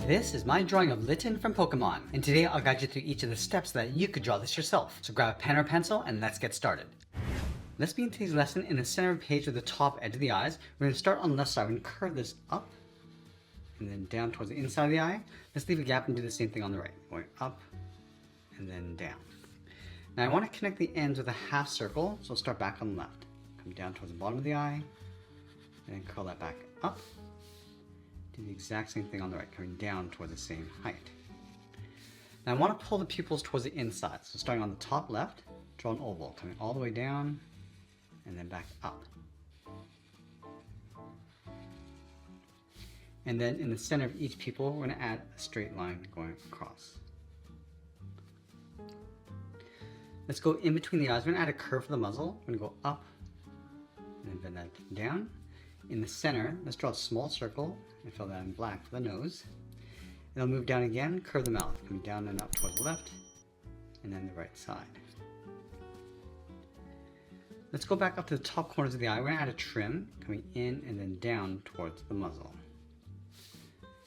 This is my drawing of Litten from Pokemon, and today I'll guide you through each of the steps so that you could draw this yourself. So grab a pen or pencil and let's get started. Let's begin today's lesson in the center of the page with the top edge of the eyes. We're going to start on the left side. We're going to curve this up and then down towards the inside of the eye. Let's leave a gap and do the same thing on the right. Going up and then down. Now I want to connect the ends with a half circle, so I'll start back on the left. Come down towards the bottom of the eye, and then curl that back up. Do the exact same thing on the right, coming down towards the same height. Now I want to pull the pupils towards the inside, so starting on the top left, draw an oval, coming all the way down, and then back up. And then in the center of each pupil, we're going to add a straight line going across. Let's go in between the eyes. We're going to add a curve for the muzzle. We're going to go up and then bend that down. In the center, let's draw a small circle and fill that in black for the nose. And I'll move down again, curve the mouth, coming down and up towards the left, and then the right side. Let's go back up to the top corners of the eye. We're going to add a trim, coming in and then down towards the muzzle.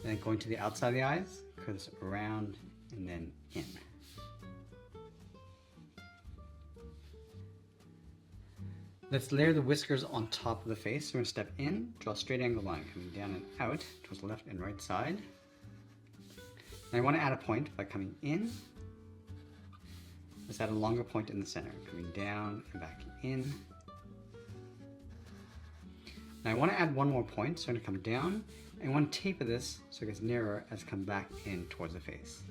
And then going to the outside of the eyes, curve this around and then in. Let's layer the whiskers on top of the face. So we're going to step in, draw a straight angle line coming down and out towards the left and right side. And I want to add a point by coming in. Let's add a longer point in the center, coming down and back in. Now I want to add one more point, so I'm going to come down and I want to taper this so it gets nearer as I come back in towards the face.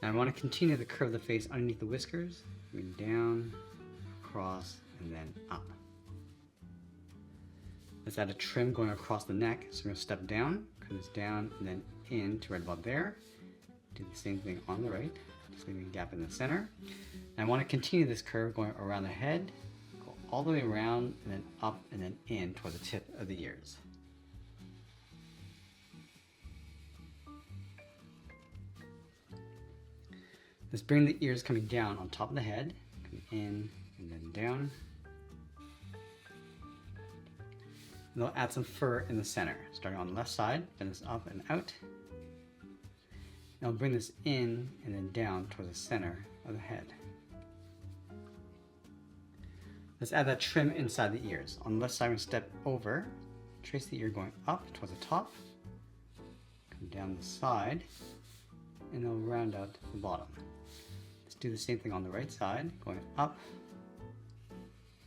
Now I want to continue the curve of the face underneath the whiskers, moving down, across, and then up. Let's add a trim going across the neck, so we're going to step down, curve this down, and then in to right about there. Do the same thing on the right, just leaving a gap in the center. And I want to continue this curve going around the head, go all the way around, and then up, and then in toward the tip of the ears. Let's bring the ears coming down on top of the head, coming in and then down. And they'll add some fur in the center, starting on the left side, bend this up and out. And I'll bring this in and then down towards the center of the head. Let's add that trim inside the ears. On the left side, we're going to step over, trace the ear going up towards the top, come down the side, and they'll round out the bottom. Do the same thing on the right side, going up,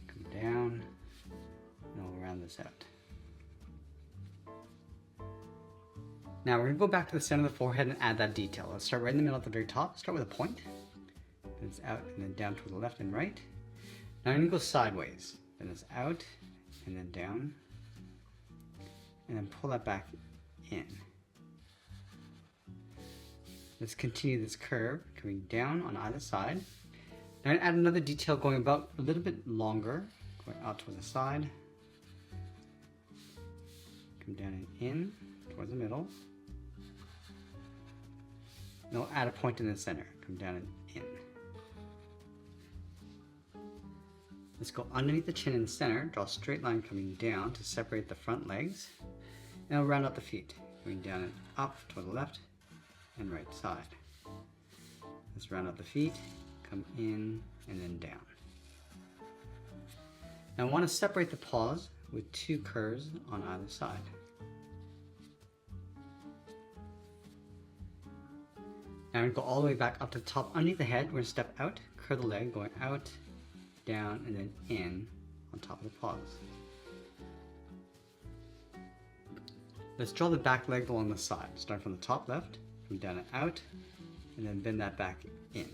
come down, and I'll round this out. Now we're going to go back to the center of the forehead and add that detail. Let's start right in the middle at the very top. Start with a point, and it's out and then down to the left and right. Now I'm going to go sideways, then it's out and then down, and then pull that back in. Let's continue this curve, coming down on either side. Now I'm going to add another detail going about a little bit longer, going out towards the side. Come down and in, towards the middle. And I'll add a point in the center, come down and in. Let's go underneath the chin in the center, draw a straight line coming down to separate the front legs. And I'll round out the feet, going down and up toward the left and right side. Let's round out the feet, come in and then down. Now I want to separate the paws with two curves on either side. Now I'm going to go all the way back up to the top underneath the head. We're going to step out, curve the leg going out, down, and then in on top of the paws. Let's draw the back leg along the side, starting from the top left, come down and out, and then bend that back in.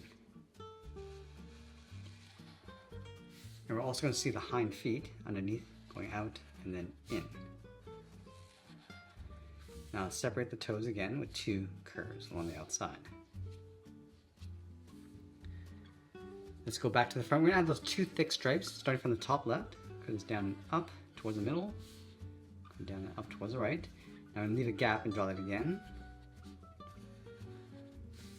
And we're also going to see the hind feet underneath, going out and then in. Now separate the toes again with two curves along the outside. Let's go back to the front. We're going to add those two thick stripes, starting from the top left, curve this down and up towards the middle, come down and up towards the right. Now I'm going to leave a gap and draw that again.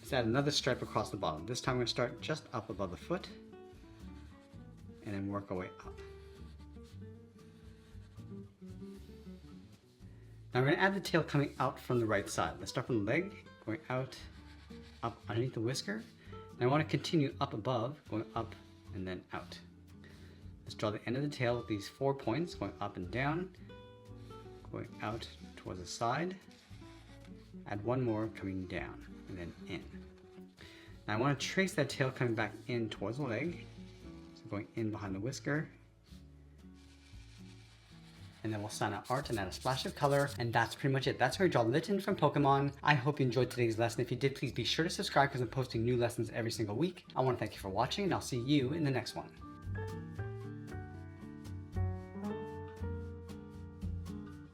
Let's add another stripe across the bottom. This time we're going to start just up above the foot and then work our way up. Now we're going to add the tail coming out from the right side. Let's start from the leg, going out, up underneath the whisker. And I want to continue up above, going up and then out. Let's draw the end of the tail with these 4 points, going up and down, going out towards the side. Add one more coming down and then in. Now I want to trace that tail coming back in towards the leg. So going in behind the whisker. And then we'll sign our art and add a splash of color. And that's pretty much it. That's how we draw Litten from Pokemon. I hope you enjoyed today's lesson. If you did, please be sure to subscribe because I'm posting new lessons every single week. I want to thank you for watching and I'll see you in the next one.